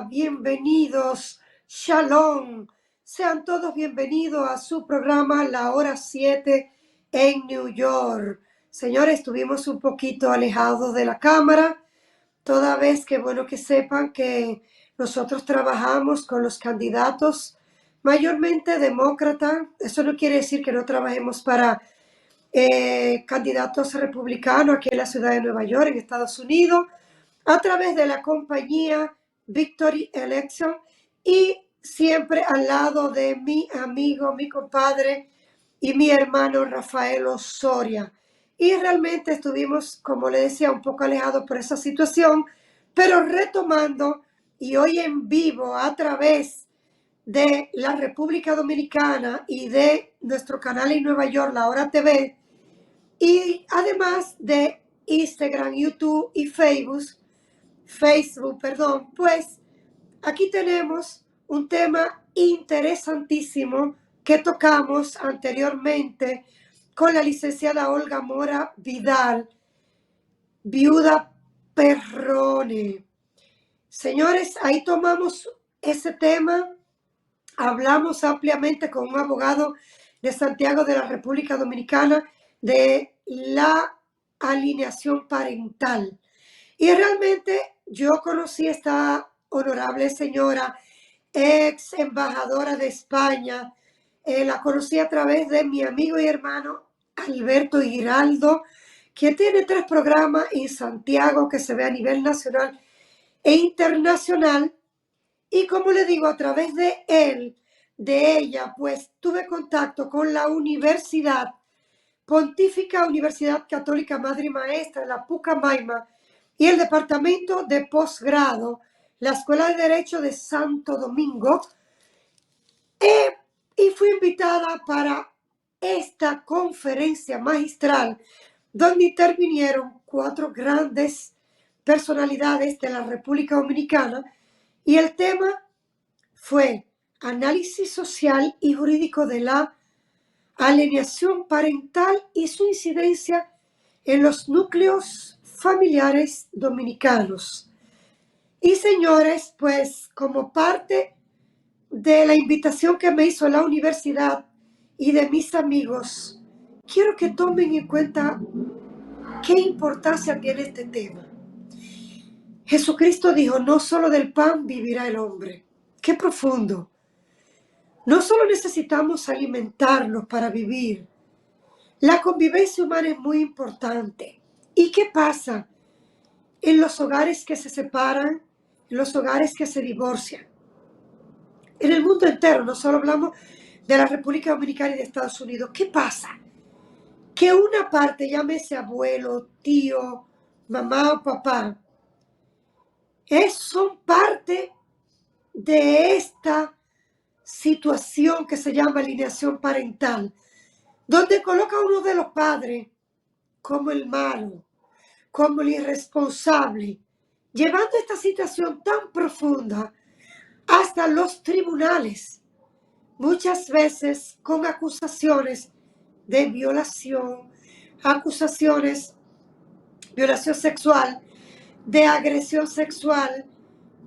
bienvenidos, Shalom. Sean todos bienvenidos a su programa La Hora 7 en New York. Señores, estuvimos un poquito alejados de la cámara, toda vez que bueno que sepan que nosotros trabajamos con los candidatos mayormente demócratas. Eso no quiere decir que no trabajemos para candidatos republicanos aquí en la ciudad de Nueva York, en Estados Unidos, a través de la compañía Victory Election y siempre al lado de mi amigo, mi compadre y mi hermano Rafael Osoria. Y realmente estuvimos, como le decía, un poco alejados por esa situación, pero retomando y hoy en vivo a través de la República Dominicana y de nuestro canal en Nueva York, La Hora TV, y además de Instagram, YouTube y Facebook, pues aquí tenemos un tema interesantísimo que tocamos anteriormente con la licenciada Olga Mora Vidal, viuda Perrone. Señores, ahí tomamos ese tema, hablamos ampliamente con un abogado de Santiago de la República Dominicana de la alineación parental. Y realmente yo conocí a esta honorable señora, ex embajadora de España. La conocí a través de mi amigo y hermano Alberto Giraldo, que tiene 3 programas en Santiago que se ve a nivel nacional e internacional. Y como le digo, a través de él, de ella, pues tuve contacto con la Universidad Pontífica Universidad Católica Madre y Maestra, la Pucamaima, y el Departamento de Posgrado, la Escuela de Derecho de Santo Domingo, y fui invitada para esta conferencia magistral donde intervinieron 4 grandes personalidades de la República Dominicana y el tema fue análisis social y jurídico de la alienación parental y su incidencia en los núcleos familiares dominicanos. Y señores, pues como parte de la invitación que me hizo la universidad y de mis amigos, quiero que tomen en cuenta qué importancia tiene este tema. Jesucristo dijo, no solo del pan vivirá el hombre. Qué profundo. No solo necesitamos alimentarnos para vivir. La convivencia humana es muy importante. ¿Y qué pasa en los hogares que se separan, en los hogares que se divorcian? En el mundo entero, no solo hablamos de la República Dominicana y de Estados Unidos. ¿Qué pasa? Que una parte, llámese abuelo, tío, mamá o papá, son parte de esta situación que se llama alineación parental, donde coloca a uno de los padres como el malo, como el irresponsable, llevando esta situación tan profunda hasta los tribunales, muchas veces con acusaciones de violación, violación sexual, de agresión sexual,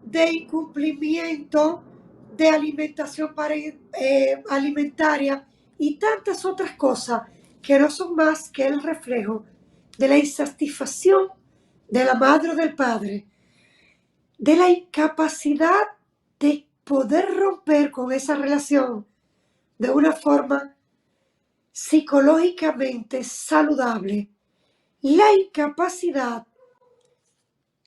de incumplimiento de alimentación alimentaria y tantas otras cosas que no son más que el reflejo de la insatisfacción de la madre o del padre, de la incapacidad de poder romper con esa relación de una forma psicológicamente saludable, la incapacidad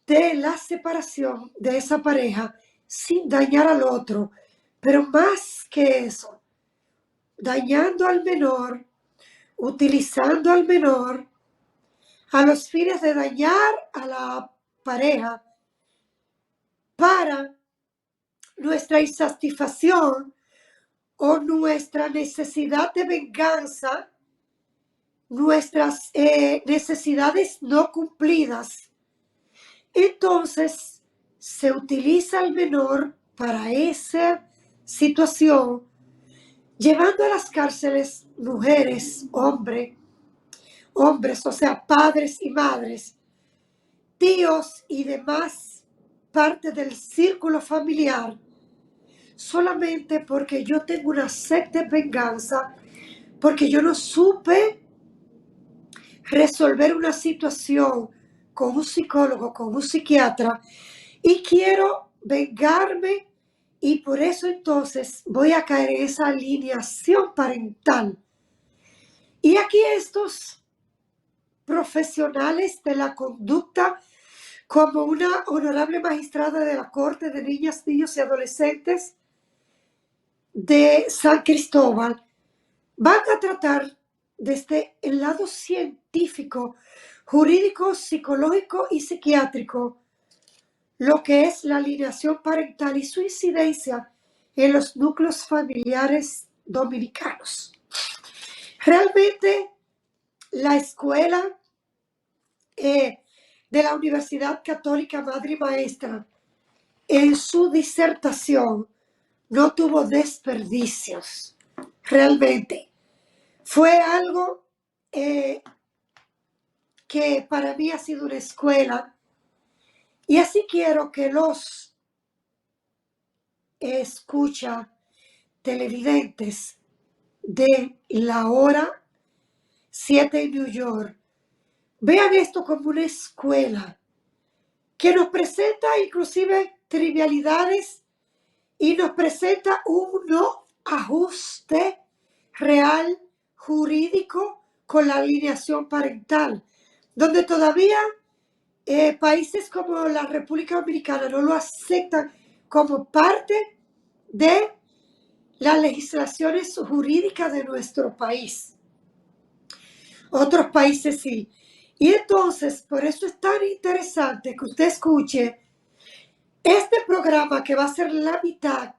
de la separación de esa pareja sin dañar al otro, pero más que eso, dañando al menor, utilizando al menor a los fines de dañar a la pareja para nuestra insatisfacción o nuestra necesidad de venganza, nuestras necesidades no cumplidas. Entonces, se utiliza al menor para esa situación, llevando a las cárceles mujeres, hombres, o sea, padres y madres, tíos y demás parte del círculo familiar solamente porque yo tengo una sed de venganza, porque yo no supe resolver una situación con un psicólogo, con un psiquiatra, y quiero vengarme, y por eso entonces voy a caer en esa alineación parental. Y aquí estos profesionales de la conducta, como una honorable magistrada de la Corte de Niñas, Niños y Adolescentes de San Cristóbal, van a tratar desde el lado científico, jurídico, psicológico y psiquiátrico lo que es la alineación parental y su incidencia en los núcleos familiares dominicanos. Realmente la escuela de la Universidad Católica Madre y Maestra en su disertación no tuvo desperdicios. Realmente fue algo que para mí ha sido una escuela, y así quiero que los escucha televidentes de la hora 7 en New York vean esto como una escuela que nos presenta inclusive trivialidades y nos presenta un no ajuste real jurídico con la alineación parental, donde todavía países como la República Dominicana no lo aceptan como parte de las legislaciones jurídicas de nuestro país. Otros países sí. Y entonces, por eso es tan interesante que usted escuche este programa, que va a ser la mitad,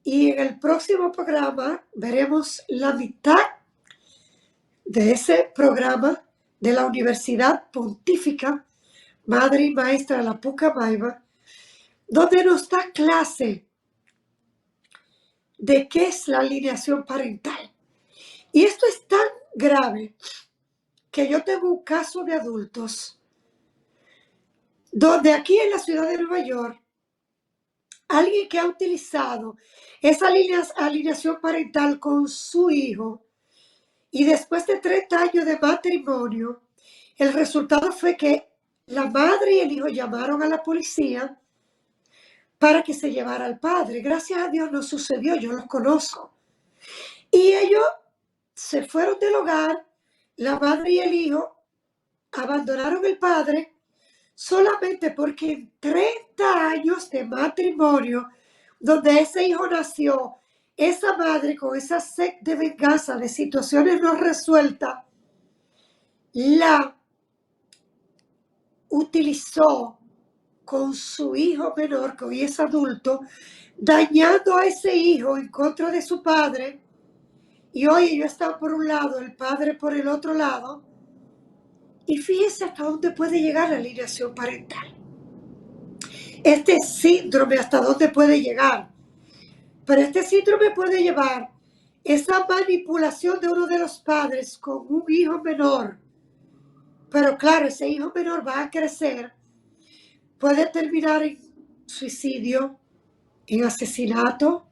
y en el próximo programa veremos la mitad de ese programa de la Universidad Pontífica Madre y Maestra de la Pucamaima, donde nos da clase de qué es la alineación parental. Y esto es tan grave que yo tengo un caso de adultos donde aquí en la ciudad de Nueva York, alguien que ha utilizado esa alineación parental con su hijo, y después de 30 años de matrimonio, el resultado fue que la madre y el hijo llamaron a la policía para que se llevara al padre. Gracias a Dios no sucedió, yo los conozco. Y ellos se fueron del hogar, la madre y el hijo abandonaron el padre solamente porque en 30 años de matrimonio, donde ese hijo nació, esa madre con esa sed de venganza, de situaciones no resueltas, la utilizó con su hijo menor, que hoy es adulto, dañando a ese hijo en contra de su padre. Y hoy ellos están por un lado, el padre por el otro lado. Y fíjense hasta dónde puede llegar la alineación parental. Este síndrome hasta dónde puede llegar. Pero este síndrome puede llevar esa manipulación de uno de los padres con un hijo menor. Pero claro, ese hijo menor va a crecer, puede terminar en suicidio, en asesinato,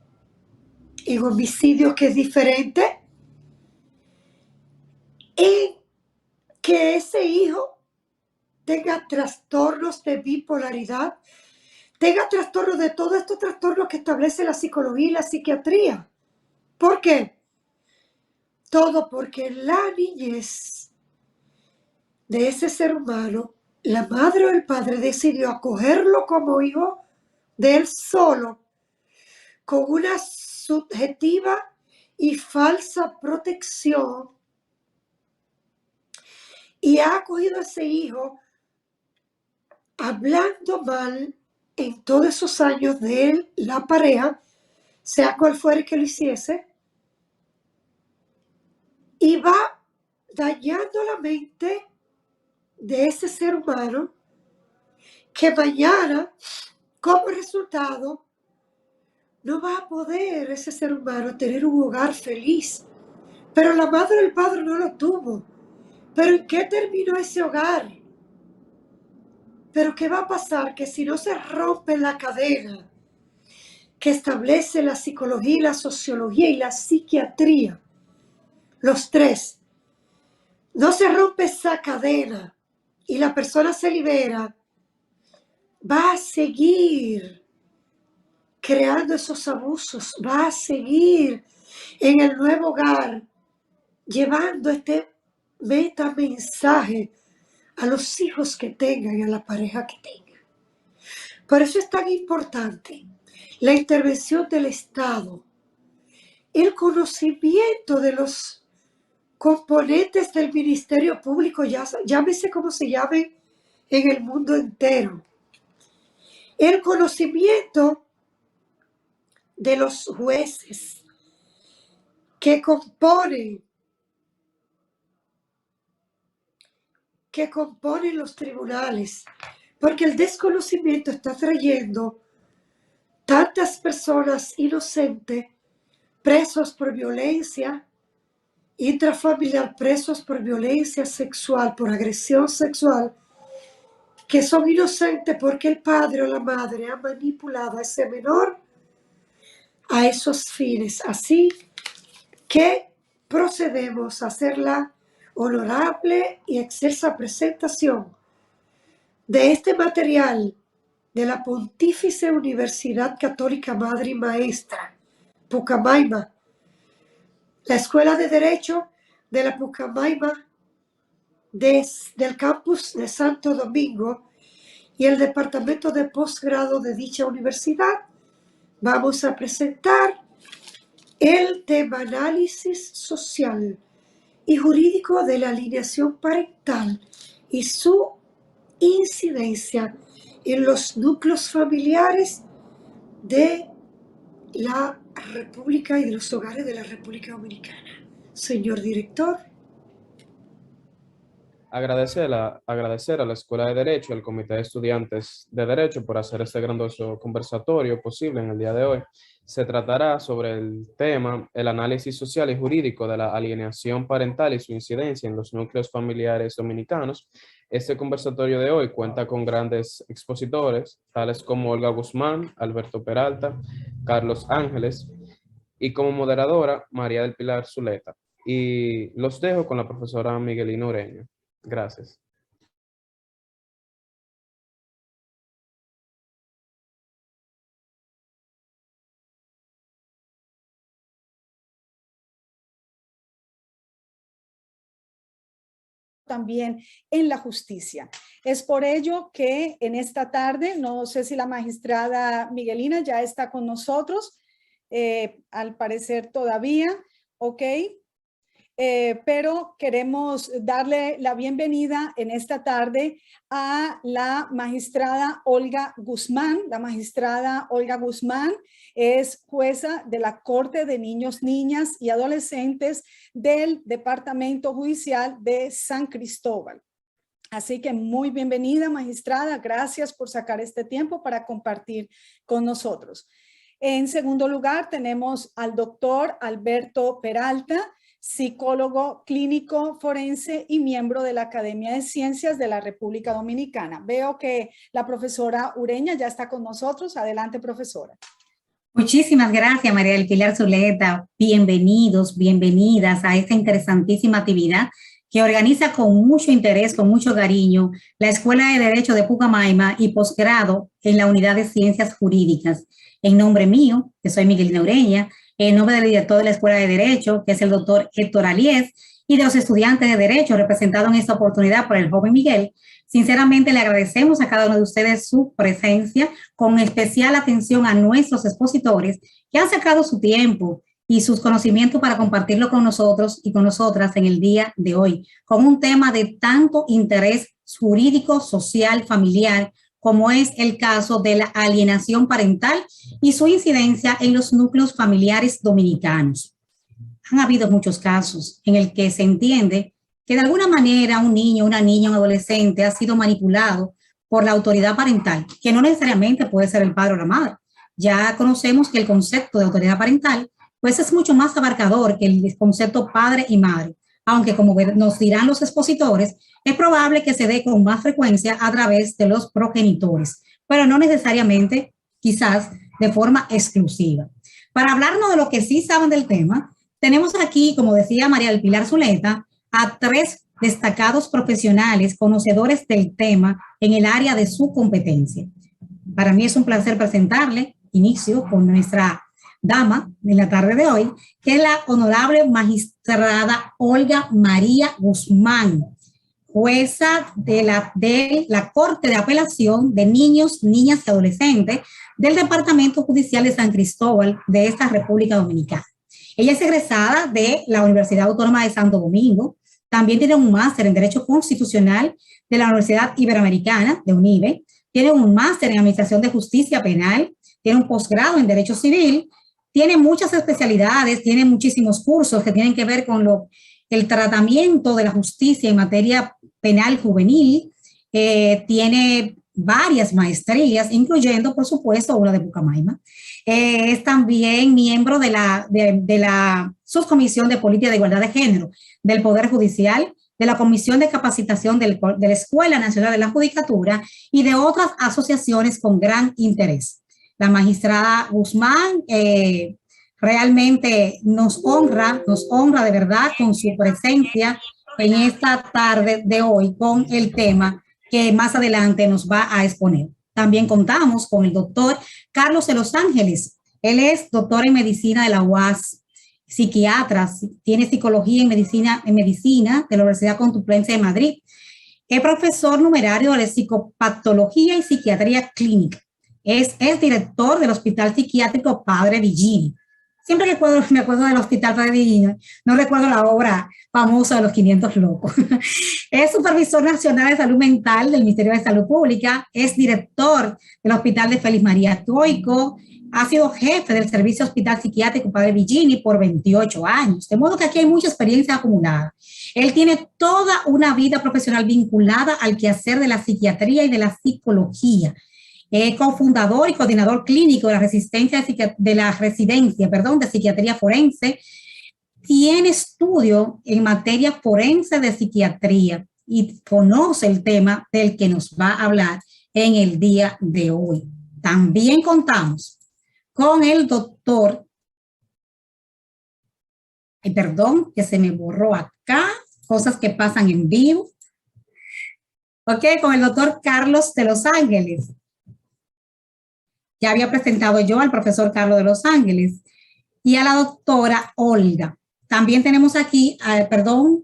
en homicidio, que es diferente, en que ese hijo tenga trastornos de bipolaridad, tenga trastornos de todos estos trastornos que establece la psicología y la psiquiatría. ¿Por qué? Todo porque en la niñez de ese ser humano, la madre o el padre decidió acogerlo como hijo de él solo, con una subjetiva y falsa protección, y ha acogido a ese hijo hablando mal en todos esos años de él, la pareja, sea cual fuere que lo hiciese, y va dañando la mente de ese ser humano, que mañana, como resultado, no va a poder ese ser humano tener un hogar feliz. Pero la madre o el padre no lo tuvo. ¿Pero en qué terminó ese hogar? Pero ¿qué va a pasar? Que si no se rompe la cadena que establece la psicología y la sociología y la psiquiatría, los tres, no se rompe esa cadena y la persona se libera, va a seguir creando esos abusos, va a seguir en el nuevo hogar llevando este metamensaje a los hijos que tengan y a la pareja que tengan. Por eso es tan importante la intervención del Estado, el conocimiento de los componentes del Ministerio Público, llámese como se llame en el mundo entero, el conocimiento de los jueces que componen los tribunales, porque el desconocimiento está trayendo tantas personas inocentes presos por violencia intrafamiliar, presos por violencia sexual, por agresión sexual, que son inocentes porque el padre o la madre ha manipulado a ese menor a esos fines. Así que procedemos a hacer la honorable y excelsa presentación de este material de la Pontífice Universidad Católica Madre y Maestra, Pucamaima, la Escuela de Derecho de la Pucamaima del campus de Santo Domingo y el departamento de posgrado de dicha universidad. Vamos a presentar el tema análisis social y jurídico de la alienación parental y su incidencia en los núcleos familiares de la República y de los hogares de la República Dominicana. Señor director. Agradecer a la Escuela de Derecho y al Comité de Estudiantes de Derecho por hacer este grandioso conversatorio posible en el día de hoy. Se tratará sobre el tema, el análisis social y jurídico de la alienación parental y su incidencia en los núcleos familiares dominicanos. Este conversatorio de hoy cuenta con grandes expositores, tales como Olga Guzmán, Alberto Peralta, Carlos Ángeles, y como moderadora, María del Pilar Zuleta. Y los dejo con la profesora Miguelina Ureña. Gracias. También en la justicia. Es por ello que en esta tarde, no sé si la magistrada Miguelina ya está con nosotros, al parecer todavía, ok. Pero queremos darle la bienvenida en esta tarde a la magistrada Olga Guzmán. La magistrada Olga Guzmán es jueza de la Corte de Niños, Niñas y Adolescentes del Departamento Judicial de San Cristóbal. Así que muy bienvenida, magistrada. Gracias por sacar este tiempo para compartir con nosotros. En segundo lugar, tenemos al doctor Alberto Peralta, psicólogo clínico forense y miembro de la Academia de Ciencias de la República Dominicana. Veo que la profesora Ureña ya está con nosotros. Adelante, profesora. Muchísimas gracias, María del Pilar Zuleta. Bienvenidos, bienvenidas a esta interesantísima actividad que organiza con mucho interés, con mucho cariño, la Escuela de Derecho de Pucamaima y posgrado en la Unidad de Ciencias Jurídicas. En nombre mío, que soy Miguelina Ureña, en nombre del director de la Escuela de Derecho, que es el doctor Héctor Aliés, y de los estudiantes de Derecho representados en esta oportunidad por el joven Miguel, sinceramente le agradecemos a cada uno de ustedes su presencia, con especial atención a nuestros expositores que han sacado su tiempo y sus conocimientos para compartirlo con nosotros y con nosotras en el día de hoy, con un tema de tanto interés jurídico, social, familiar, como es el caso de la alienación parental y su incidencia en los núcleos familiares dominicanos. Han habido muchos casos en el que se entiende que de alguna manera un niño, una niña, un adolescente ha sido manipulado por la autoridad parental, que no necesariamente puede ser el padre o la madre. Ya conocemos que el concepto de autoridad parental pues es mucho más abarcador que el concepto padre y madre. aunque como nos dirán los expositores, es probable que se dé con más frecuencia a través de los progenitores, pero no necesariamente, quizás, de forma exclusiva. Para hablarnos de lo que sí saben del tema, tenemos aquí, como decía María del Pilar Zuleta, a 3 destacados profesionales conocedores del tema en el área de su competencia. Para mí es un placer presentarle, inicio con nuestra dama de la tarde de hoy, que es la honorable magistrada Olga María Guzmán, jueza de la Corte de Apelación de Niños, Niñas y Adolescentes del Departamento Judicial de San Cristóbal de esta República Dominicana. Ella es egresada de la Universidad Autónoma de Santo Domingo, también tiene un máster en Derecho Constitucional de la Universidad Iberoamericana, de UNIBE, tiene un máster en Administración de Justicia Penal, tiene un posgrado en Derecho Civil, tiene muchas especialidades, tiene muchísimos cursos que tienen que ver con el tratamiento de la justicia en materia penal juvenil, tiene varias maestrías, incluyendo, por supuesto, una de Pucamaima. Es también miembro de la Subcomisión de Política de Igualdad de Género del Poder Judicial, de la Comisión de Capacitación de la Escuela Nacional de la Judicatura y de otras asociaciones con gran interés. La magistrada Guzmán realmente nos honra de verdad con su presencia en esta tarde de hoy con el tema que más adelante nos va a exponer. También contamos con el doctor Carlos de los Ángeles. Él es doctor en medicina de la UAS, psiquiatra, tiene psicología en medicina de la Universidad Complutense de Madrid. Es profesor numerario de psicopatología y psiquiatría clínica. Es director del Hospital Psiquiátrico Padre Villini. Siempre que me acuerdo del Hospital Padre Villini, no recuerdo la obra famosa de los 500 locos. Es supervisor nacional de salud mental del Ministerio de Salud Pública, es director del Hospital de Félix María Toico, ha sido jefe del Servicio Hospital Psiquiátrico Padre Villini por 28 años, de modo que aquí hay mucha experiencia acumulada. Él tiene toda una vida profesional vinculada al quehacer de la psiquiatría y de la psicología. Cofundador y coordinador clínico de la residencia de psiquiatría forense. Tiene estudio en materia forense de psiquiatría y conoce el tema del que nos va a hablar en el día de hoy. También contamos con el doctor, perdón, que se me borró acá, cosas que pasan en vivo. Ok, con el doctor Carlos de los Ángeles. Ya había presentado yo al profesor Carlos de los Ángeles y a la doctora Olga. También tenemos aquí, Alberto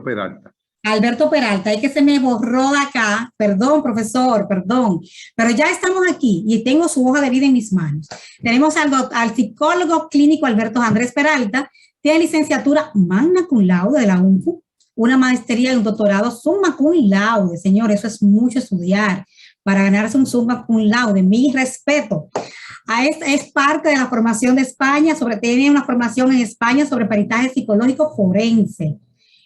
Peralta. Alberto Peralta, es que se me borró de acá, perdón, profesor, perdón, pero ya estamos aquí y tengo su hoja de vida en mis manos. Tenemos al psicólogo clínico Alberto Andrés Peralta, tiene licenciatura magna cum laude de la UNFU, una maestría y un doctorado summa cum laude, señor, eso es mucho estudiar para ganarse un summa cum laude, mi respeto. Es parte de la formación de España, tiene una formación en España sobre peritaje psicológico forense.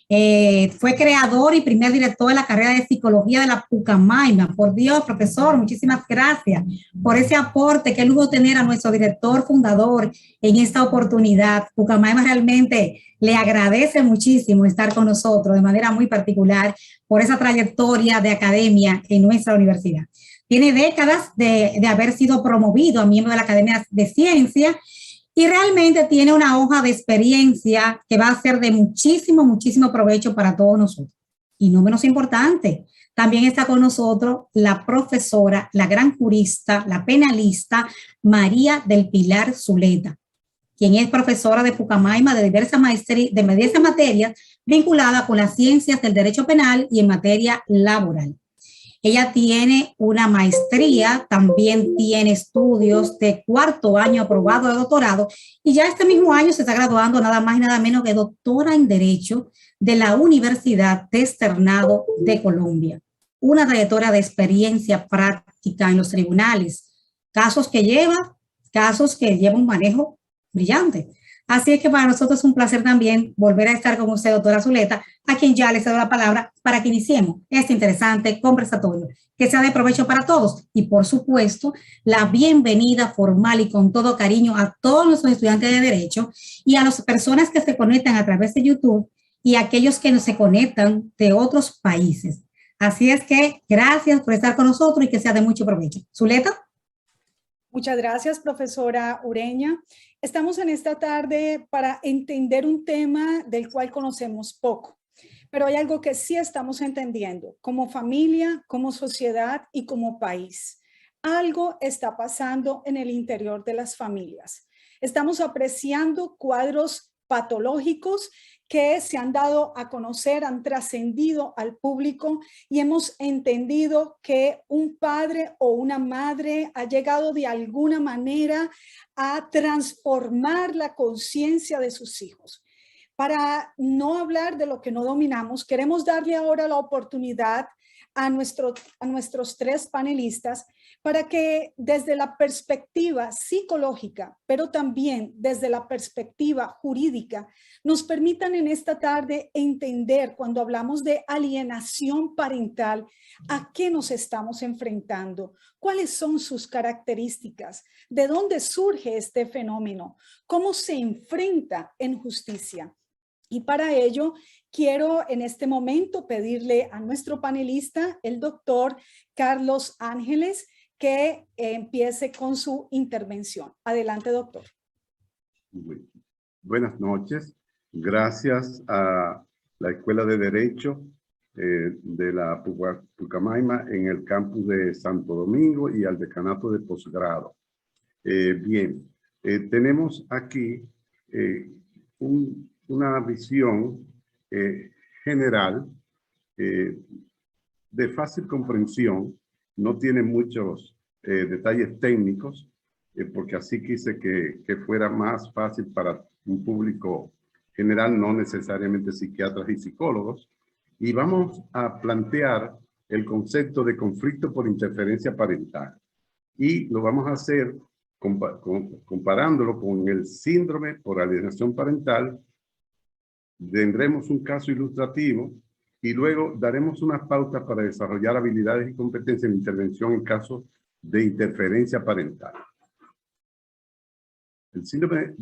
Fue creador y primer director de la carrera de psicología de la Pucamaima. Por Dios, profesor, muchísimas gracias por ese aporte. Qué lujo tener a nuestro director fundador en esta oportunidad. Pucamaima realmente le agradece muchísimo estar con nosotros de manera muy particular por esa trayectoria de academia en nuestra universidad. Tiene décadas de haber sido promovido a miembro de la Academia de Ciencia y realmente tiene una hoja de experiencia que va a ser de muchísimo, muchísimo provecho para todos nosotros. Y no menos importante, también está con nosotros la profesora, la gran jurista, la penalista María del Pilar Zuleta, quien es profesora de Pucamaima de diversas materias vinculadas con las ciencias del derecho penal y en materia laboral. Ella tiene una maestría, también tiene estudios de 4º año aprobado de doctorado y ya este mismo año se está graduando nada más y nada menos que doctora en Derecho de la Universidad de Externado de Colombia. Una trayectoria de experiencia práctica en los tribunales, casos que lleva un manejo brillante. Así es que para nosotros es un placer también volver a estar con usted, doctora Zuleta, a quien ya le cedo la palabra para que iniciemos este interesante conversatorio, que sea de provecho para todos. Y por supuesto, la bienvenida formal y con todo cariño a todos nuestros estudiantes de Derecho y a las personas que se conectan a través de YouTube y a aquellos que se conectan de otros países. Así es que gracias por estar con nosotros y que sea de mucho provecho. Zuleta. Muchas gracias, profesora Ureña. Estamos en esta tarde para entender un tema del cual conocemos poco, pero hay algo que sí estamos entendiendo como familia, como sociedad y como país. Algo está pasando en el interior de las familias. Estamos apreciando cuadros patológicos que se han dado a conocer, han trascendido al público y hemos entendido que un padre o una madre ha llegado de alguna manera a transformar la conciencia de sus hijos. Para no hablar de lo que no dominamos, queremos darle ahora la oportunidad a nuestros tres panelistas para que desde la perspectiva psicológica, pero también desde la perspectiva jurídica, nos permitan en esta tarde entender cuando hablamos de alienación parental, a qué nos estamos enfrentando, cuáles son sus características, de dónde surge este fenómeno, cómo se enfrenta en justicia. Y para ello, quiero en este momento pedirle a nuestro panelista, el doctor Carlos Ángeles, que empiece con su intervención. Adelante, doctor. Buenas noches. Gracias a la Escuela de Derecho de la Pucamaima en el campus de Santo Domingo y al decanato de posgrado. Tenemos aquí una visión general de fácil comprensión. No tiene muchos detalles técnicos, porque así quise que fuera más fácil para un público general, no necesariamente psiquiatras y psicólogos. Y vamos a plantear el concepto de conflicto por interferencia parental. Y lo vamos a hacer comparándolo con el síndrome por alienación parental. Tendremos un caso ilustrativo y luego daremos unas pautas para desarrollar habilidades y competencias en intervención en casos de interferencia parental. El síndrome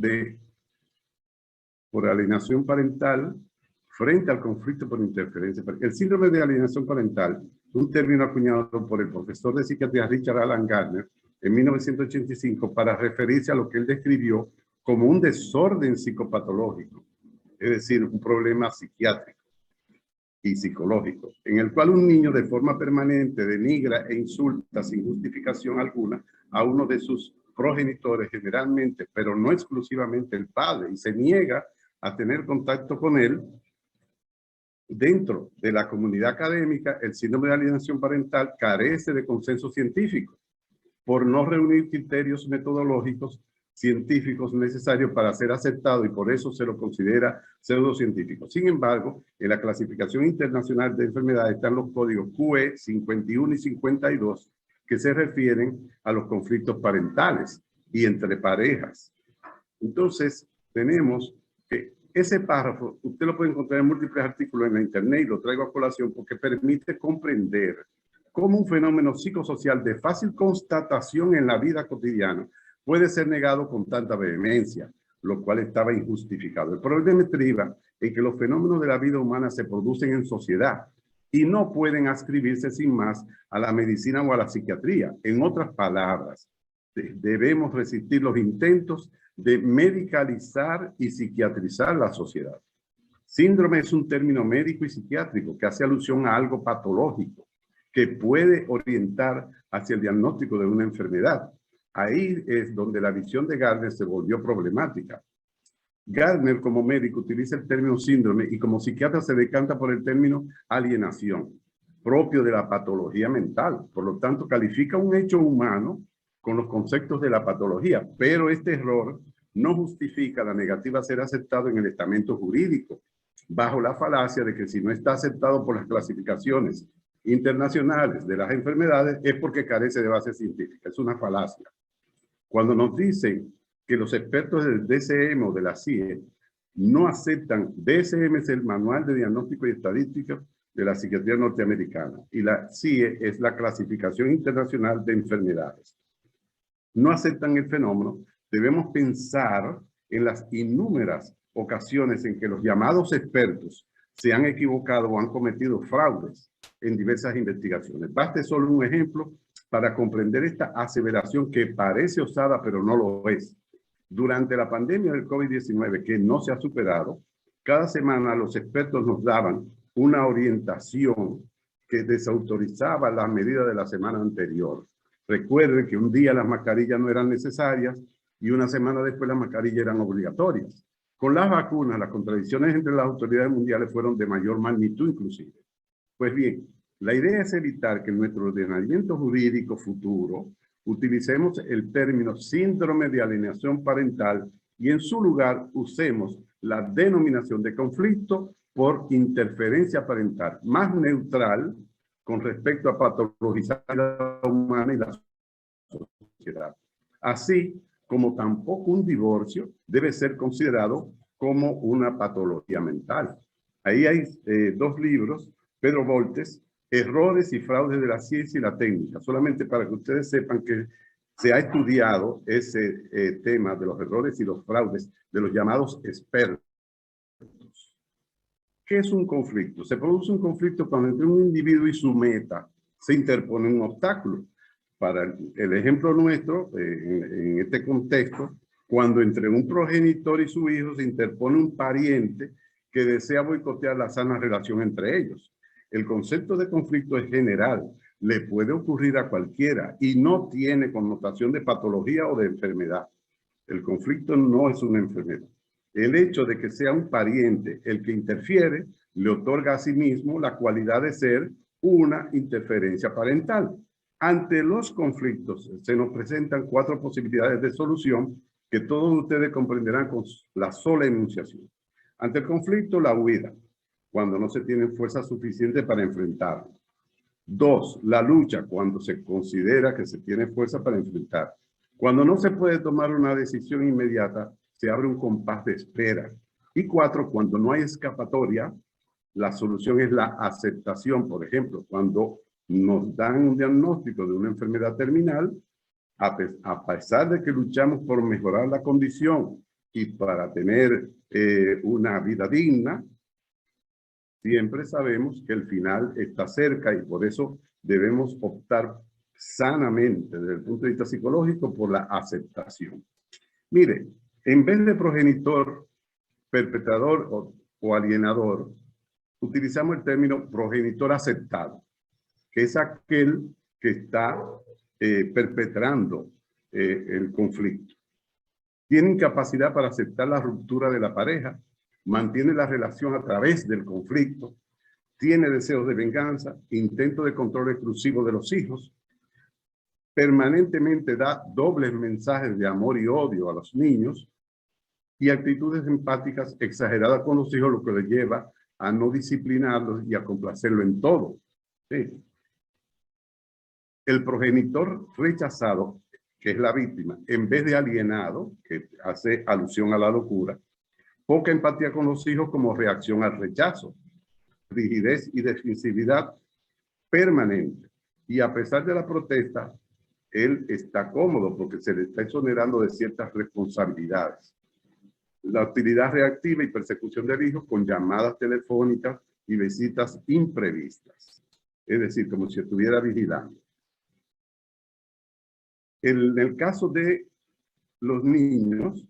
por alienación parental frente al conflicto por interferencia parental. El síndrome de alienación parental, un término acuñado por el profesor de psiquiatría Richard Alan Gardner en 1985 para referirse a lo que él describió como un desorden psicopatológico, es decir, un problema psiquiátrico y psicológico, en el cual un niño de forma permanente denigra e insulta sin justificación alguna a uno de sus progenitores, generalmente, pero no exclusivamente el padre, y se niega a tener contacto con él. Dentro de la comunidad académica, el síndrome de alienación parental carece de consenso científico por no reunir criterios metodológicos científicos necesarios para ser aceptado y por eso se lo considera pseudocientífico. Sin embargo, en la clasificación internacional de enfermedades están los códigos QE 51 y 52 que se refieren a los conflictos parentales y entre parejas. Entonces, tenemos que ese párrafo, usted lo puede encontrar en múltiples artículos en la internet y lo traigo a colación porque permite comprender cómo un fenómeno psicosocial de fácil constatación en la vida cotidiana puede ser negado con tanta vehemencia, lo cual estaba injustificado. El problema estriba en que los fenómenos de la vida humana se producen en sociedad y no pueden adscribirse sin más a la medicina o a la psiquiatría. En otras palabras, debemos resistir los intentos de medicalizar y psiquiatrizar la sociedad. Síndrome es un término médico y psiquiátrico que hace alusión a algo patológico que puede orientar hacia el diagnóstico de una enfermedad. Ahí es donde la visión de Gardner se volvió problemática. Gardner, como médico, utiliza el término síndrome y como psiquiatra se decanta por el término alienación, propio de la patología mental. Por lo tanto, califica un hecho humano con los conceptos de la patología, pero este error no justifica la negativa a ser aceptado en el estamento jurídico, bajo la falacia de que si no está aceptado por las clasificaciones internacionales de las enfermedades es porque carece de base científica. Es una falacia. Cuando nos dicen que los expertos del DSM o de la CIE no aceptan. DSM es el Manual de Diagnóstico y Estadística de la Psiquiatría Norteamericana y la CIE es la Clasificación Internacional de Enfermedades. No aceptan el fenómeno. Debemos pensar en las innúmeras ocasiones en que los llamados expertos se han equivocado o han cometido fraudes en diversas investigaciones. Baste solo un ejemplo para comprender esta aseveración que parece osada, pero no lo es. Durante la pandemia del COVID-19, que no se ha superado, cada semana los expertos nos daban una orientación que desautorizaba las medidas de la semana anterior. Recuerden que un día las mascarillas no eran necesarias y una semana después las mascarillas eran obligatorias. Con las vacunas, las contradicciones entre las autoridades mundiales fueron de mayor magnitud inclusive. Pues bien, la idea es evitar que en nuestro ordenamiento jurídico futuro utilicemos el término síndrome de alienación parental y en su lugar usemos la denominación de conflicto por interferencia parental, más neutral con respecto a patologizar la humana y la sociedad. Así como tampoco un divorcio debe ser considerado como una patología mental. Ahí hay dos libros, Pedro Voltes, Errores y fraudes de la ciencia y la técnica, solamente para que ustedes sepan que se ha estudiado ese tema de los errores y los fraudes de los llamados expertos. ¿Qué es un conflicto? Se produce un conflicto cuando entre un individuo y su meta se interpone un obstáculo. Para el ejemplo nuestro, en este contexto, cuando entre un progenitor y su hijo se interpone un pariente que desea boicotear la sana relación entre ellos. El concepto de conflicto es general, le puede ocurrir a cualquiera y no tiene connotación de patología o de enfermedad. El conflicto no es una enfermedad. El hecho de que sea un pariente el que interfiere le otorga a sí mismo la cualidad de ser una interferencia parental. Ante los conflictos se nos presentan 4 posibilidades de solución que todos ustedes comprenderán con la sola enunciación. Ante el conflicto, la huida, cuando no se tienen fuerza suficiente para enfrentarlo. 2, la lucha, cuando se considera que se tiene fuerza para enfrentar. Cuando no se puede tomar una decisión inmediata, se abre un compás de espera. Y 4, cuando no hay escapatoria, la solución es la aceptación. Por ejemplo, cuando nos dan un diagnóstico de una enfermedad terminal, a pesar de que luchamos por mejorar la condición y para tener una vida digna, siempre sabemos que el final está cerca y por eso debemos optar sanamente desde el punto de vista psicológico por la aceptación. Mire, en vez de progenitor, perpetrador o alienador, utilizamos el término progenitor aceptado, que es aquel que está perpetrando el conflicto. Tiene incapacidad para aceptar la ruptura de la pareja, mantiene la relación a través del conflicto, tiene deseos de venganza, intento de control exclusivo de los hijos, permanentemente da dobles mensajes de amor y odio a los niños y actitudes empáticas exageradas con los hijos, lo que le lleva a no disciplinarlos y a complacerlo en todo. ¿Sí? El progenitor rechazado, que es la víctima, en vez de alienado, que hace alusión a la locura, poca empatía con los hijos como reacción al rechazo, rigidez y defensividad permanente. Y a pesar de la protesta, él está cómodo porque se le está exonerando de ciertas responsabilidades. La hostilidad reactiva y persecución del hijo con llamadas telefónicas y visitas imprevistas. Es decir, como si estuviera vigilando. En el caso de los niños,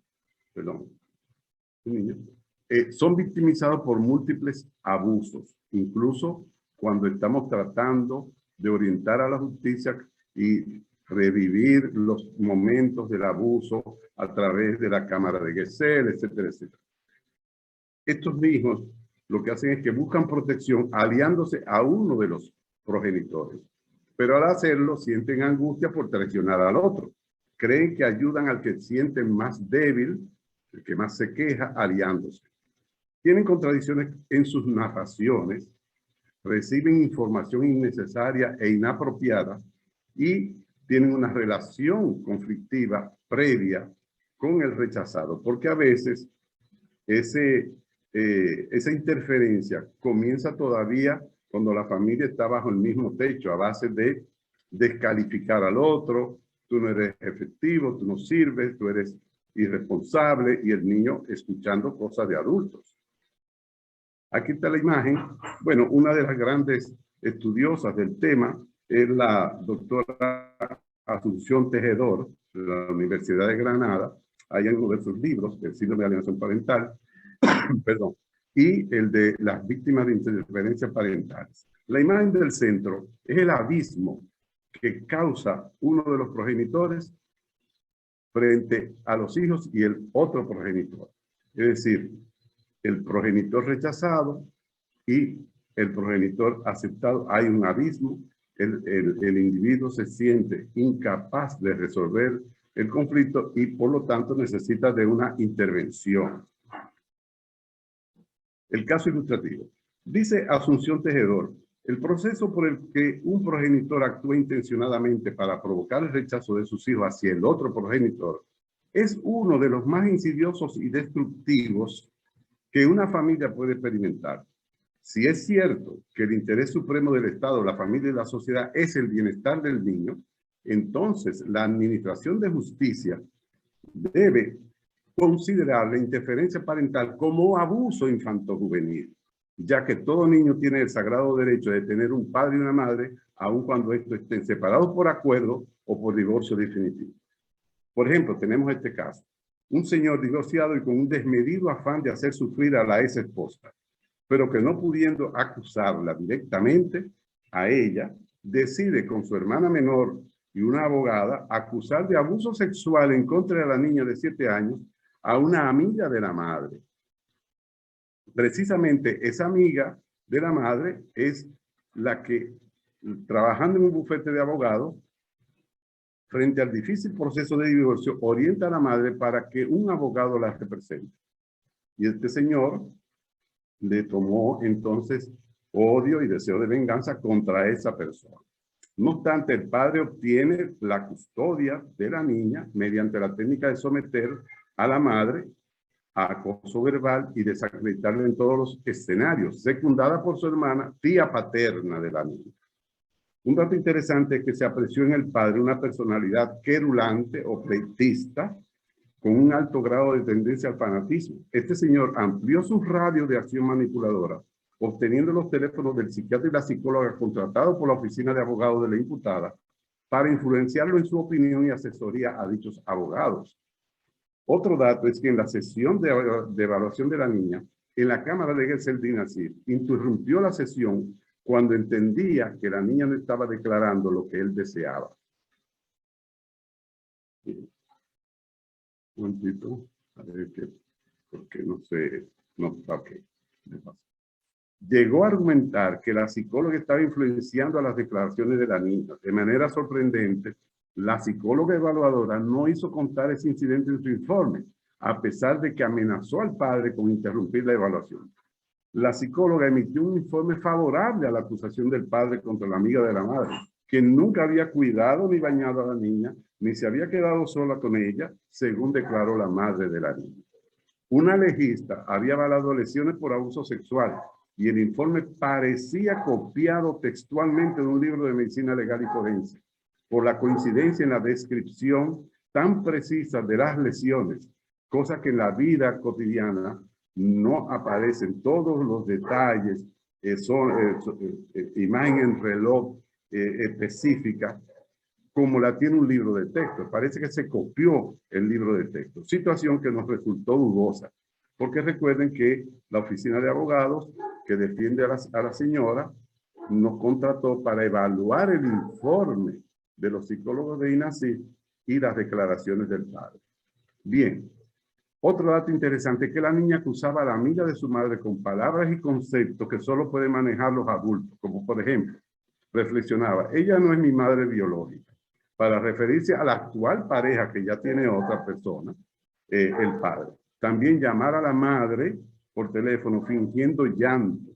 son victimizados por múltiples abusos, incluso cuando estamos tratando de orientar a la justicia y revivir los momentos del abuso a través de la cámara de Gesell, etcétera, etcétera. Estos hijos lo que hacen es que buscan protección aliándose a uno de los progenitores, pero al hacerlo sienten angustia por traicionar al otro. Creen que ayudan al que sienten más débil, el que más se queja, aliándose. Tienen contradicciones en sus narraciones, reciben información innecesaria e inapropiada y tienen una relación conflictiva previa con el rechazado, porque a veces esa interferencia comienza todavía cuando la familia está bajo el mismo techo, a base de descalificar al otro, tú no eres efectivo, tú no sirves, tú eres irresponsable, y el niño escuchando cosas de adultos. Aquí está la imagen. Bueno, una de las grandes estudiosas del tema es la doctora Asunción Tejedor, de la Universidad de Granada. Hay en uno de sus libros, el síndrome de alienación parental, perdón, y el de las víctimas de interferencias parentales. La imagen del centro es el abismo que causa uno de los progenitores frente a los hijos y el otro progenitor. Es decir, el progenitor rechazado y el progenitor aceptado. Hay un abismo. El individuo se siente incapaz de resolver el conflicto y por lo tanto necesita de una intervención. El caso ilustrativo. Dice Asunción Tejedor, el proceso por el que un progenitor actúa intencionadamente para provocar el rechazo de sus hijos hacia el otro progenitor es uno de los más insidiosos y destructivos que una familia puede experimentar. Si es cierto que el interés supremo del Estado, la familia y la sociedad es el bienestar del niño, entonces la administración de justicia debe considerar la interferencia parental como abuso infanto-juvenil, ya que todo niño tiene el sagrado derecho de tener un padre y una madre, aun cuando estos estén separados por acuerdo o por divorcio definitivo. Por ejemplo, tenemos este caso. Un señor divorciado y con un desmedido afán de hacer sufrir a la ex esposa, pero que no pudiendo acusarla directamente a ella, decide con su hermana menor y una abogada acusar de abuso sexual en contra de la niña de 7 años a una amiga de la madre. Precisamente esa amiga de la madre es la que, trabajando en un bufete de abogados, frente al difícil proceso de divorcio, orienta a la madre para que un abogado la represente. Y este señor le tomó entonces odio y deseo de venganza contra esa persona. No obstante, el padre obtiene la custodia de la niña mediante la técnica de someter a la madre a acoso verbal y desacreditarla en todos los escenarios, secundada por su hermana, tía paterna de la niña. Un dato interesante es que se apreció en el padre una personalidad querulante o pleitista con un alto grado de tendencia al fanatismo. Este señor amplió su radio de acción manipuladora, obteniendo los teléfonos del psiquiatra y la psicóloga contratados por la oficina de abogados de la imputada para influenciarlo en su opinión y asesoría a dichos abogados. Otro dato es que en la sesión de evaluación de la niña, en la cámara de Geseldin Nasir, interrumpió la sesión cuando entendía que la niña no estaba declarando lo que él deseaba. Un momentito, a ver qué, porque no sé, no, ok. Llegó a argumentar que la psicóloga estaba influenciando a las declaraciones de la niña. De manera sorprendente, la psicóloga evaluadora no hizo constar ese incidente en su informe, a pesar de que amenazó al padre con interrumpir la evaluación. La psicóloga emitió un informe favorable a la acusación del padre contra la amiga de la madre, que nunca había cuidado ni bañado a la niña, ni se había quedado sola con ella, según declaró la madre de la niña. Una legista había avalado lesiones por abuso sexual y el informe parecía copiado textualmente de un libro de medicina legal y forense, por la coincidencia en la descripción tan precisa de las lesiones, cosa que en la vida cotidiana no aparecen todos los detalles, imagen en reloj específica, como la tiene un libro de texto. Parece que se copió el libro de texto, situación que nos resultó dudosa, porque recuerden que la oficina de abogados que defiende a la señora nos contrató para evaluar el informe de los psicólogos de INASIF y las declaraciones del padre. Bien. Otro dato interesante es que la niña acusaba a la amiga de su madre con palabras y conceptos que solo pueden manejar los adultos, como por ejemplo, reflexionaba, ella no es mi madre biológica, para referirse a la actual pareja que ya tiene otra persona, el padre. También llamar a la madre por teléfono fingiendo llanto.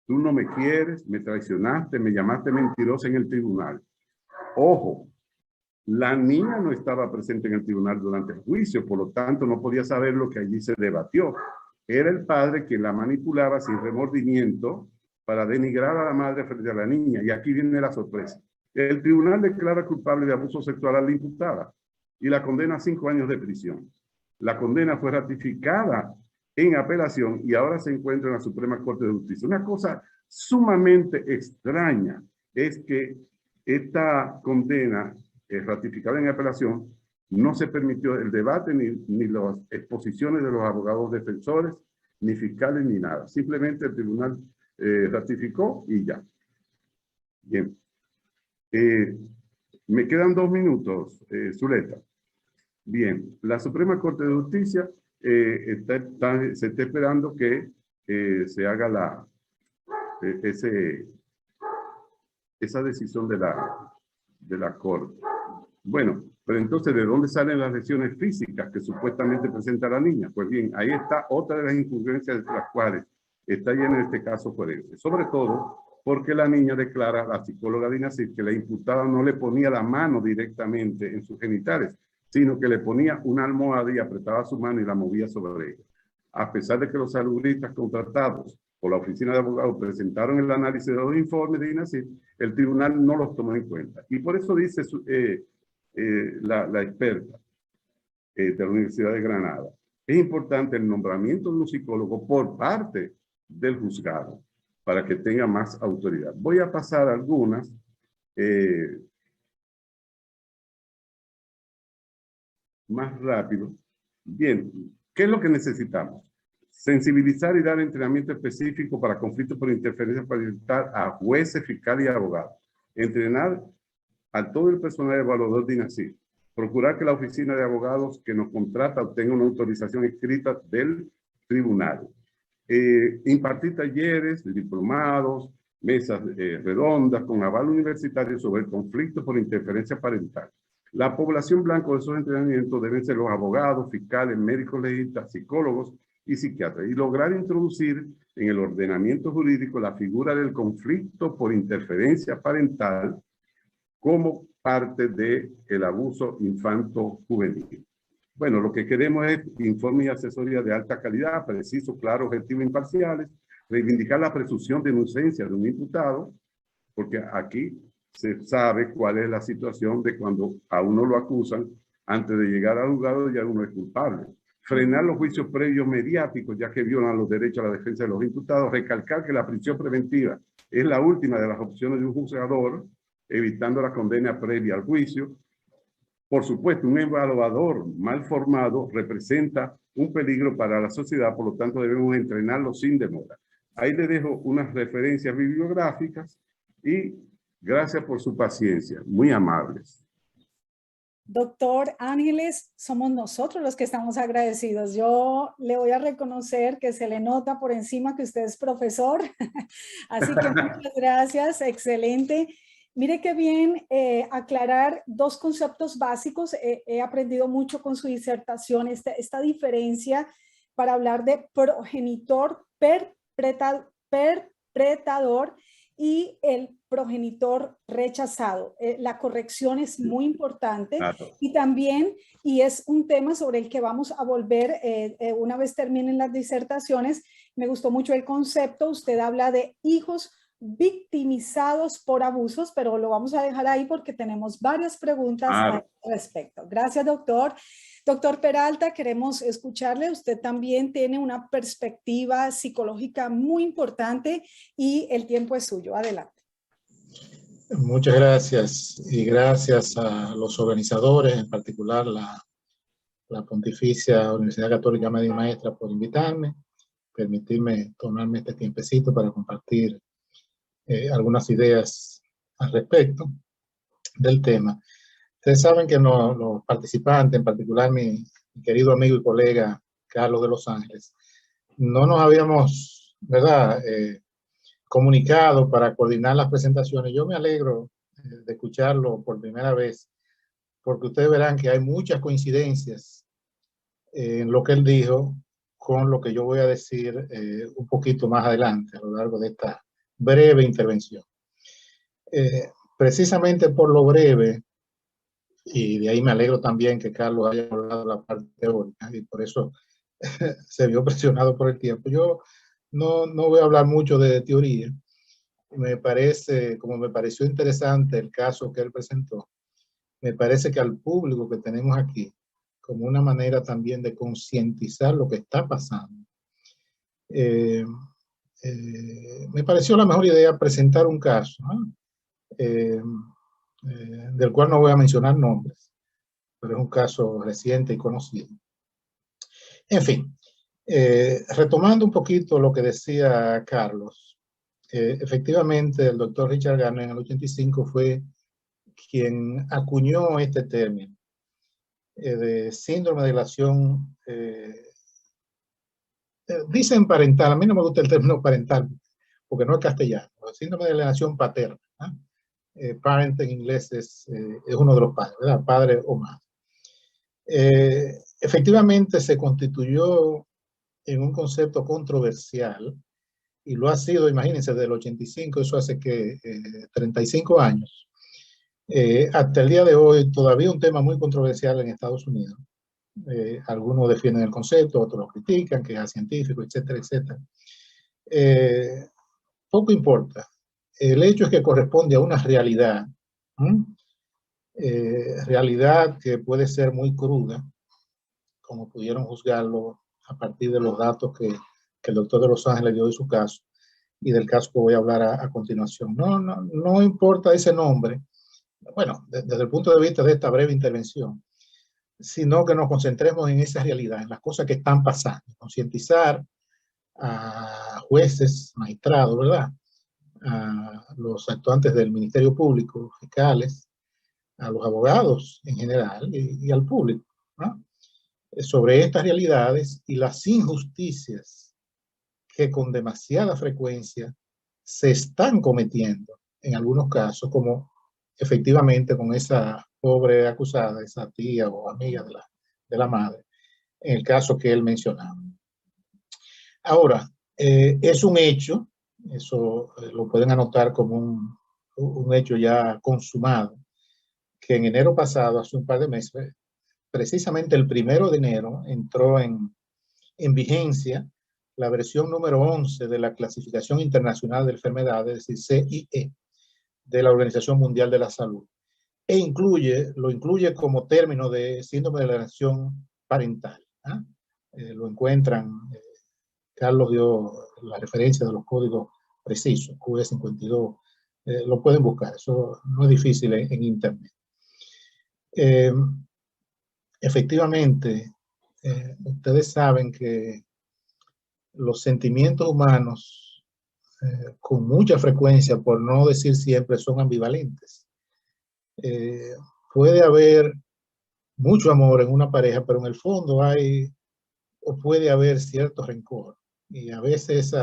Tú no me quieres, me traicionaste, me llamaste mentirosa en el tribunal. Ojo, La niña no estaba presente en el tribunal durante el juicio, por lo tanto no podía saber lo que allí se debatió. Era el padre quien la manipulaba sin remordimiento para denigrar a la madre frente a la niña. Y aquí viene la sorpresa. El tribunal declara culpable de abuso sexual a la imputada y la condena a 5 años de prisión. La condena fue ratificada en apelación y ahora se encuentra en la Suprema Corte de Justicia. Una cosa sumamente extraña es que esta condena ratificada en apelación no se permitió el debate ni las exposiciones de los abogados defensores, ni fiscales, ni nada. Simplemente el tribunal ratificó y ya. Bien. Me quedan 2 minutos, Zuleta. Bien, la Suprema Corte de Justicia se está esperando que se haga esa decisión de la Corte. Bueno, pero entonces, ¿de dónde salen las lesiones físicas que supuestamente presenta la niña? Pues bien, ahí está otra de las incongruencias de las cuales está llena en este caso forense. Sobre todo porque la niña declara a la psicóloga Dinacid que la imputada no le ponía la mano directamente en sus genitales, sino que le ponía una almohada y apretaba su mano y la movía sobre ella. A pesar de que los salubristas contratados por la oficina de abogados presentaron el análisis de los informes de Dinacid, el tribunal no los tomó en cuenta. Y por eso dice la experta de la Universidad de Granada, es importante el nombramiento de un psicólogo por parte del juzgado para que tenga más autoridad. Voy a pasar algunas. Más rápido. Bien, ¿qué es lo que necesitamos? Sensibilizar y dar entrenamiento específico para conflictos por interferencia parental a jueces, fiscales y abogados. Entrenar a todo el personal evaluador de INACID. Procurar que la oficina de abogados que nos contrata obtenga una autorización escrita del tribunal. Impartir talleres, diplomados, mesas redondas con aval universitario sobre el conflicto por interferencia parental. La población blanca de esos entrenamientos deben ser los abogados, fiscales, médicos legistas, psicólogos y psiquiatras. Y lograr introducir en el ordenamiento jurídico la figura del conflicto por interferencia parental como parte del abuso infanto-juvenil. Bueno, lo que queremos es informes y asesoría de alta calidad, precisos, claros, objetivos, imparciales, reivindicar la presunción de inocencia de un imputado, porque aquí se sabe cuál es la situación de cuando a uno lo acusan, antes de llegar al juzgado ya uno es culpable. Frenar los juicios previos mediáticos, ya que violan los derechos a la defensa de los imputados. Recalcar que la prisión preventiva es la última de las opciones de un juzgador, evitando la condena previa al juicio. Por supuesto, un evaluador mal formado representa un peligro para la sociedad, por lo tanto debemos entrenarlo sin demora. Ahí le dejo unas referencias bibliográficas y gracias por su paciencia, muy amables. Doctor Ángeles, somos nosotros los que estamos agradecidos. Yo le voy a reconocer que se le nota por encima que usted es profesor. Así que muchas gracias, excelente. Mire qué bien aclarar 2 conceptos básicos. He aprendido mucho con su disertación, esta diferencia para hablar de progenitor perpetrador y el progenitor rechazado. La corrección es muy importante. Claro. Y también, y es un tema sobre el que vamos a volver una vez terminen las disertaciones, me gustó mucho el concepto. Usted habla de hijos victimizados por abusos, pero lo vamos a dejar ahí porque tenemos varias preguntas al respecto. Gracias, doctor. Doctor Peralta, queremos escucharle. Usted también tiene una perspectiva psicológica muy importante y el tiempo es suyo. Adelante. Muchas gracias y gracias a los organizadores, en particular la Pontificia Universidad Católica Media y Maestra por invitarme, permitirme tomarme este tiempecito para compartir algunas ideas al respecto del tema. Ustedes saben que los participantes, en particular mi querido amigo y colega Carlos de Los Ángeles, no nos habíamos, ¿verdad?, comunicado para coordinar las presentaciones. Yo me alegro de escucharlo por primera vez, porque ustedes verán que hay muchas coincidencias en lo que él dijo con lo que yo voy a decir un poquito más adelante a lo largo de esta breve intervención. Precisamente por lo breve, Y de ahí me alegro también que Carlos haya hablado la parte teórica y por eso se vio presionado por el tiempo. Yo no voy a hablar mucho de teoría. Me parece, como me pareció interesante el caso que él presentó, me parece que al público que tenemos aquí, como una manera también de concientizar lo que está pasando, me pareció la mejor idea presentar un caso, ¿no? Del cual no voy a mencionar nombres, pero es un caso reciente y conocido. En fin, retomando un poquito lo que decía Carlos, efectivamente el doctor Richard Gardner en el 85 fue quien acuñó este término de síndrome de alienación, dicen parental, a mí no me gusta el término parental, porque no es castellano, el síndrome de alienación paterna, ¿eh? Parent en inglés es uno de los padres, ¿verdad? Padre o madre. Efectivamente se constituyó en un concepto controversial y lo ha sido, imagínense, desde el 85, eso hace que 35 años. Hasta el día de hoy todavía un tema muy controversial en Estados Unidos. Algunos defienden el concepto, otros lo critican, que es científico, etcétera, etcétera. Poco importa. El hecho es que corresponde a una realidad, realidad que puede ser muy cruda, como pudieron juzgarlo a partir de los datos que el doctor de Los Ángeles dio de su caso y del caso que voy a hablar a continuación. No importa ese nombre, bueno, desde el punto de vista de esta breve intervención, sino que nos concentremos en esa realidad, en las cosas que están pasando, concientizar a jueces, magistrados, ¿verdad? A los actuantes del Ministerio Público, fiscales, a los abogados en general y al público, ¿no? Sobre estas realidades y las injusticias que con demasiada frecuencia se están cometiendo en algunos casos, como efectivamente con esa pobre acusada, esa tía o amiga de la madre, en el caso que él mencionaba. Ahora, es un hecho, eso lo pueden anotar como un hecho ya consumado, que en enero pasado, hace un par de meses, precisamente el 1 de enero, entró en vigencia la versión número 11 de la Clasificación Internacional de Enfermedades, es decir, CIE, de la Organización Mundial de la Salud. E lo incluye como término de síndrome de alienación parental. Lo encuentran, Carlos dio la referencia de los códigos precisos, QE52, lo pueden buscar, eso no es difícil en internet. Efectivamente, ustedes saben que los sentimientos humanos con mucha frecuencia, por no decir siempre, son ambivalentes. Puede haber mucho amor en una pareja, pero en el fondo puede haber cierto rencor. Y a veces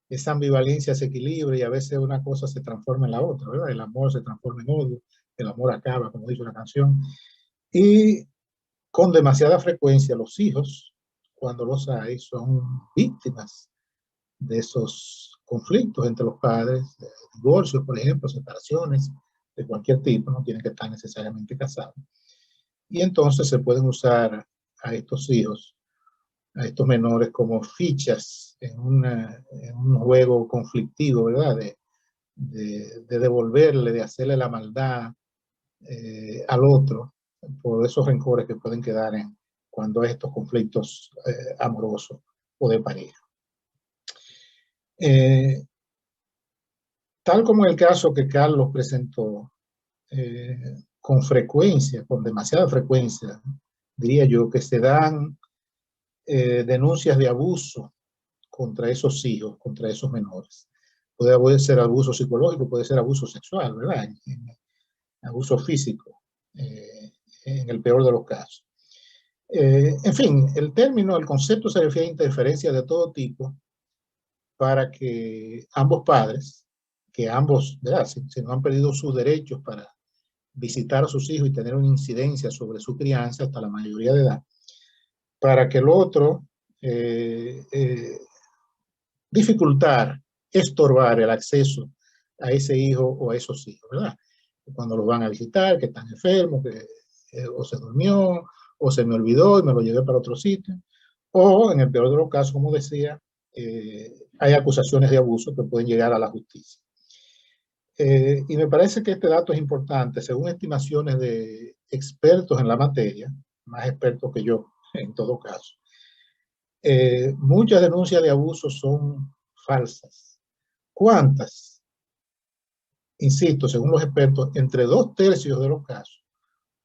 esa ambivalencia se equilibra y a veces una cosa se transforma en la otra, ¿verdad? El amor se transforma en odio, el amor acaba, como dice la canción. Y con demasiada frecuencia los hijos, cuando los hay, son víctimas de esos conflictos entre los padres, de divorcios, por ejemplo, separaciones de cualquier tipo, no tienen que estar necesariamente casados. Y entonces se pueden usar a estos hijos, a estos menores, como fichas en un juego conflictivo, ¿verdad? De devolverle, de hacerle la maldad al otro, por esos rencores que pueden quedar cuando hay estos conflictos amorosos o de pareja. Tal como el caso que Carlos presentó, con frecuencia, con demasiada frecuencia, diría yo, que se dan denuncias de abuso contra esos hijos, contra esos menores. Puede ser abuso psicológico, puede ser abuso sexual, ¿verdad? Abuso físico, en el peor de los casos. En fin, el concepto se refiere a interferencias de todo tipo para que ambos padres, que ambos, ¿verdad?, si no han perdido sus derechos para visitar a sus hijos y tener una incidencia sobre su crianza hasta la mayoría de edad, para que el otro dificultar, estorbar el acceso a ese hijo o a esos hijos, ¿verdad? cuando los van a visitar, que están enfermos, que o se durmió, o se me olvidó y me lo llevé para otro sitio, o en el peor de los casos, como decía, hay acusaciones de abuso que pueden llegar a la justicia. Y me parece que este dato es importante. Según estimaciones de expertos en la materia, más expertos que yo en todo caso, muchas denuncias de abuso son falsas. ¿Cuántas? Insisto, según los expertos, entre 2/3 de los casos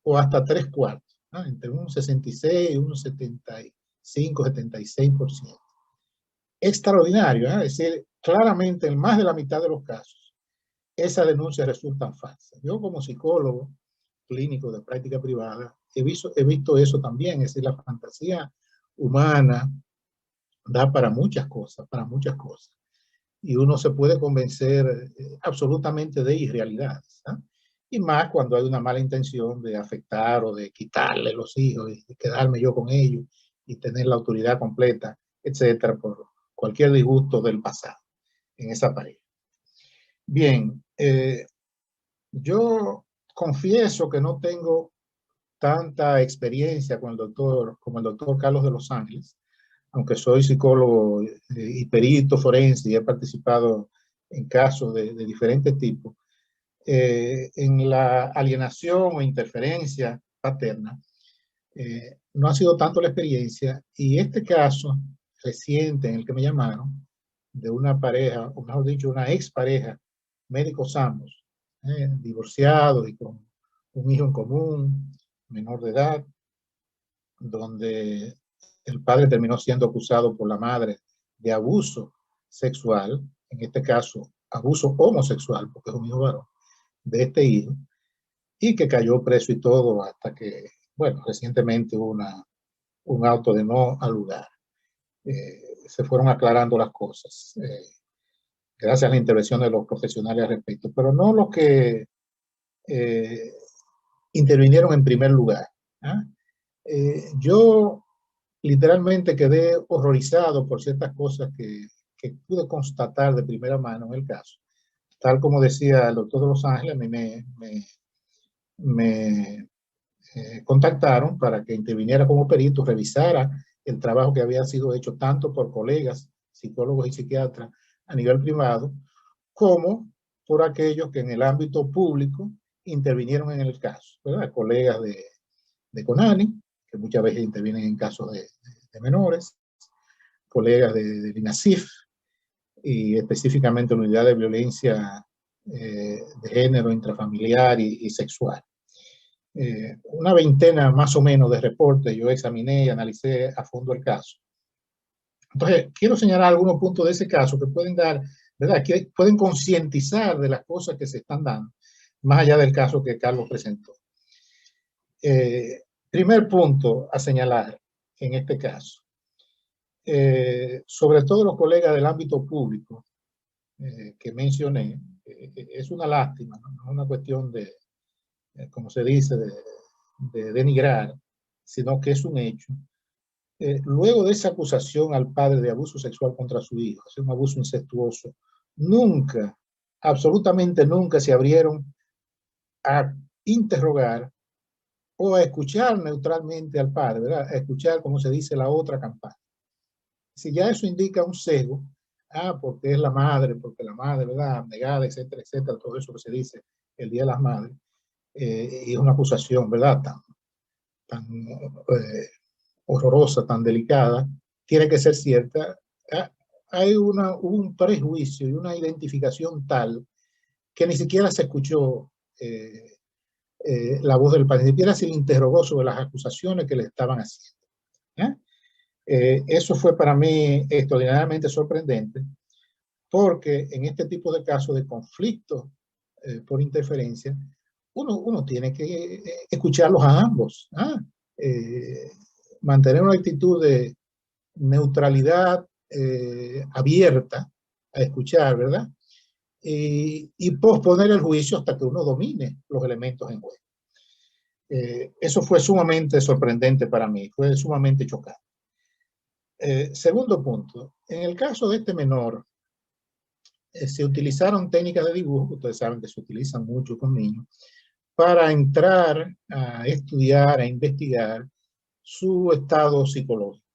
o hasta 3/4, ¿no? Entre un 66 y un 75, 76%. Extraordinario, ¿eh? Es decir, claramente en más de la mitad de los casos esas denuncias resultan falsas. Yo como psicólogo clínico de práctica privada he visto eso también, es decir, la fantasía humana da para muchas cosas, y uno se puede convencer absolutamente de irrealidades, ¿eh? Y más cuando hay una mala intención de afectar o de quitarle los hijos y quedarme yo con ellos y tener la autoridad completa, etcétera, por cualquier disgusto del pasado en esa pareja. Bien, yo confieso que no tengo tanta experiencia con como el doctor Carlos de los Ángeles, aunque soy psicólogo y perito forense y he participado en casos de diferentes tipos. En la alienación o interferencia paterna, no ha sido tanto la experiencia, y este caso reciente en el que me llamaron, de una pareja, o mejor dicho, una expareja, médicos ambos, divorciados y con un hijo en común, menor de edad, donde el padre terminó siendo acusado por la madre de abuso sexual, en este caso abuso homosexual, porque es un hijo varón, de este hijo, y que cayó preso y todo hasta que, bueno, recientemente hubo un auto de no al lugar. Se fueron aclarando las cosas, gracias a la intervención de los profesionales al respecto, pero no los que intervinieron en primer lugar. Yo literalmente quedé horrorizado por ciertas cosas que pude constatar de primera mano en el caso. Tal como decía el doctor de Los Ángeles, a mí me contactaron para que interviniera como perito, revisara el trabajo que había sido hecho tanto por colegas, psicólogos y psiquiatras a nivel privado, como por aquellos que en el ámbito público intervinieron en el caso, ¿verdad? Colegas de CONANI, que muchas veces intervienen en casos de menores, colegas del INASIF, y específicamente la Unidad de Violencia de Género, Intrafamiliar y Sexual. Una veintena más o menos de reportes yo examiné y analicé a fondo el caso. Entonces, quiero señalar algunos puntos de ese caso que pueden dar, ¿verdad? Que pueden concientizar de las cosas que se están dando, más allá del caso que Carlos presentó. Primer punto a señalar en este caso. Sobre todo los colegas del ámbito público que mencioné, es una lástima, no es una cuestión de, como se dice, de denigrar, sino que es un hecho. Luego de esa acusación al padre de abuso sexual contra su hijo, es un abuso incestuoso, nunca, absolutamente nunca se abrieron a interrogar o a escuchar neutralmente al padre, ¿verdad? A escuchar, como se dice, la otra campana. Si ya eso indica un sesgo, porque es la madre, ¿verdad? Abnegada, etcétera, etcétera, todo eso que se dice el Día de las Madres, y es una acusación, ¿verdad? Tan horrorosa, tan delicada, tiene que ser cierta. Hay un prejuicio y una identificación tal que ni siquiera se escuchó la voz del padre, ni siquiera se le interrogó sobre las acusaciones que le estaban haciendo. Eso fue para mí extraordinariamente sorprendente, porque en este tipo de casos de conflicto por interferencia, uno tiene que escucharlos a ambos, mantener una actitud de neutralidad abierta a escuchar, ¿verdad? Y posponer el juicio hasta que uno domine los elementos en juego. Eso fue sumamente sorprendente para mí, fue sumamente chocante. Segundo punto, en el caso de este menor, se utilizaron técnicas de dibujo, ustedes saben que se utilizan mucho con niños, para entrar a estudiar, a investigar su estado psicológico.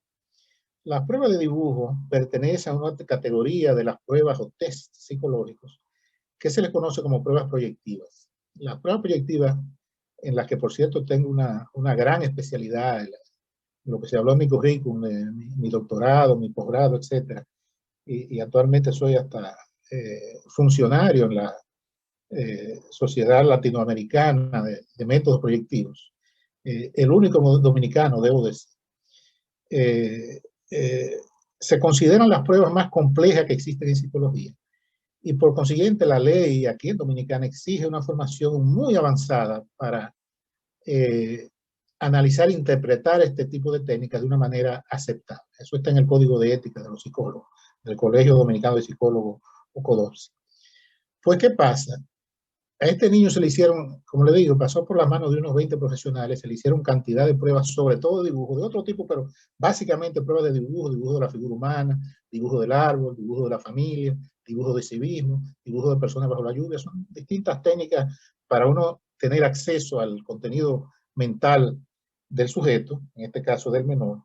Las pruebas de dibujo pertenecen a una categoría de las pruebas o test psicológicos que se les conoce como pruebas proyectivas. Las pruebas proyectivas, en las que por cierto tengo una gran especialidad, lo que se habló en mi currículum, mi doctorado, mi posgrado, etc. Y actualmente soy hasta funcionario en la Sociedad Latinoamericana de Métodos Proyectivos. El único dominicano, debo decir. Se consideran las pruebas más complejas que existen en psicología. Y por consiguiente, la ley aquí en Dominicana exige una formación muy avanzada para analizar e interpretar este tipo de técnicas de una manera aceptable. Eso está en el Código de Ética de los Psicólogos, del Colegio Dominicano de Psicólogos, o CODOPSI. Pues, ¿qué pasa? A este niño se le hicieron, como le digo, pasó por las manos de unos 20 profesionales, se le hicieron cantidad de pruebas, sobre todo de dibujo, de otro tipo, pero básicamente pruebas de dibujo, dibujo de la figura humana, dibujo del árbol, dibujo de la familia, dibujo de civismo, dibujo de personas bajo la lluvia. Son distintas técnicas para uno tener acceso al contenido mental del sujeto, en este caso del menor.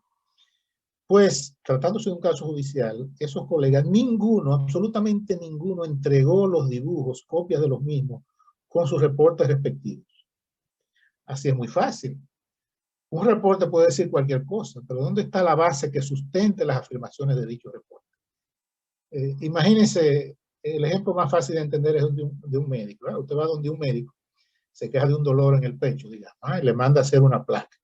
Pues, tratándose de un caso judicial, esos colegas, ninguno, absolutamente ninguno, entregó los dibujos, copias de los mismos, con sus reportes respectivos. Así es muy fácil. Un reporte puede decir cualquier cosa, pero ¿dónde está la base que sustente las afirmaciones de dicho reporte? Imagínense, el ejemplo más fácil de entender es de un médico, ¿verdad? Usted va donde un médico, se queja de un dolor en el pecho, digamos, y le manda a hacer una placa.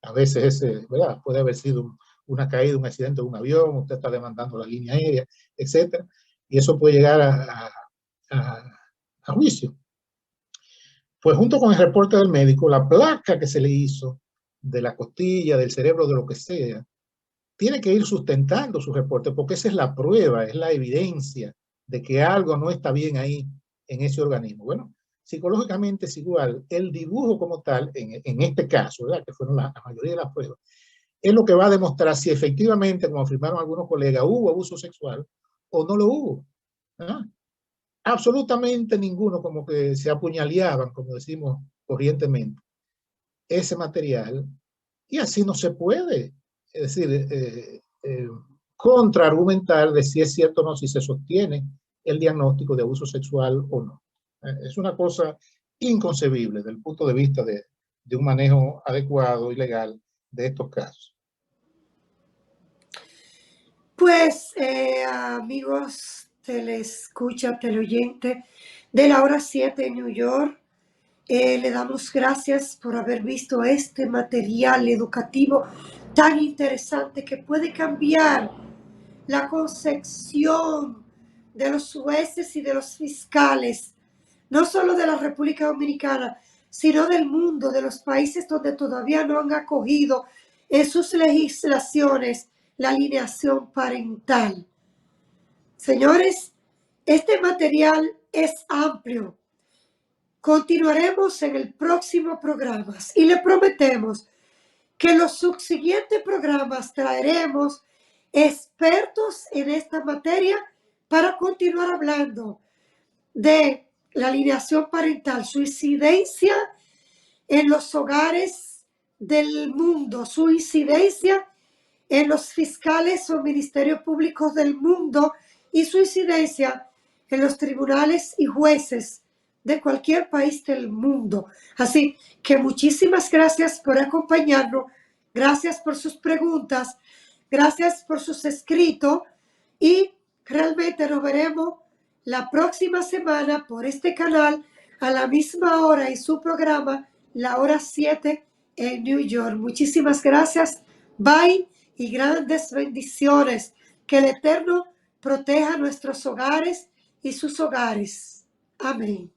A veces ese, ¿verdad? Puede haber sido una caída, un accidente de un avión, usted está demandando la línea aérea, etc. Y eso puede llegar a juicio. Pues junto con el reporte del médico, la placa que se le hizo de la costilla, del cerebro, de lo que sea, tiene que ir sustentando su reporte, porque esa es la prueba, es la evidencia de que algo no está bien ahí en ese organismo. Bueno, psicológicamente es igual. El dibujo como tal, en este caso, ¿verdad?, que fueron la mayoría de las pruebas, es lo que va a demostrar si efectivamente, como afirmaron algunos colegas, hubo abuso sexual o no lo hubo. ¿Ah? Absolutamente ninguno, como que se apuñaleaban, como decimos corrientemente, ese material, y así no se puede, es decir, contraargumentar de si es cierto o no, si se sostiene el diagnóstico de abuso sexual o no. Es una cosa inconcebible desde el punto de vista de un manejo adecuado y legal de estos casos. Pues, amigos teleescucha, teleoyente de la hora 7 en New York, le damos gracias por haber visto este material educativo tan interesante que puede cambiar la concepción de los jueces y de los fiscales, no solo de la República Dominicana, sino del mundo, de los países donde todavía no han acogido en sus legislaciones la alineación parental. Señores, este material es amplio. Continuaremos en el próximo programa y le prometemos que en los subsiguientes programas traeremos expertos en esta materia para continuar hablando de la alineación parental, su incidencia en los hogares del mundo, su incidencia en los fiscales o ministerios públicos del mundo y su incidencia en los tribunales y jueces de cualquier país del mundo. Así que muchísimas gracias por acompañarnos, gracias por sus preguntas, gracias por sus escritos y realmente nos veremos la próxima semana por este canal a la misma hora en su programa, la hora 7 en New York. Muchísimas gracias. Bye y grandes bendiciones. Que el Eterno proteja nuestros hogares y sus hogares. Amén.